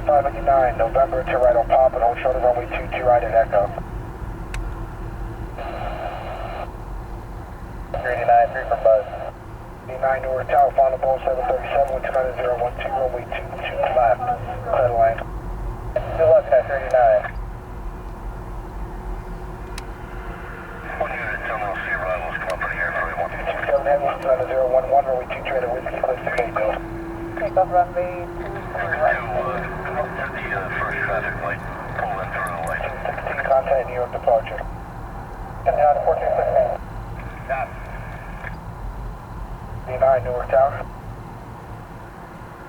559, November to right on pop and hold short of runway 22 right at Echo. 389, 3 for buzz. 89 Newark Tower, final ball 737, wind 29012, runway 22 left, clear to land. 2 left at 39. Heavy, 29011, runway 2 trailer, whiskey, close to Cato. Take off runway 2 right. The first traffic light, pull in through the light. 16, contact New York departure. And down 4216. Got it. 39 Newark Tower.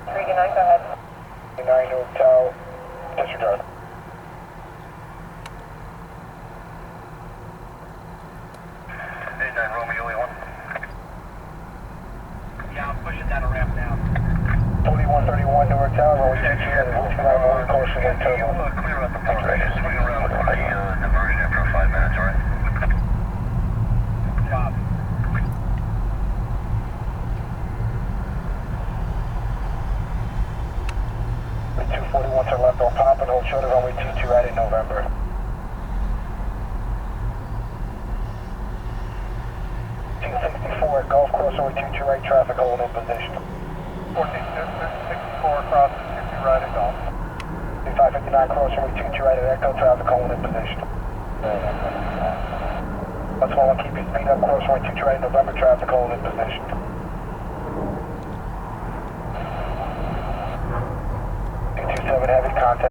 389, go ahead. 39 Newark Tower, disregard. Romeo 1. Yeah, I'm pushing down a ramp now. 4131 Newark Tower, runway 22 right at 129 course to wind turbo. Clear out the park. Swing around for the diversion after 5 minutes, alright? Job. 241 to left on pop and hold short of runway 22 right in November. 264 at Golf Course, runway 22 right, traffic holding in position. 64 across 22 right at Golf. 559 cross runway 22 right at Echo, traffic holding in position. That's all, keep your speed up, cross runway 22 right in November, traffic holding in position. 227 heavy contact.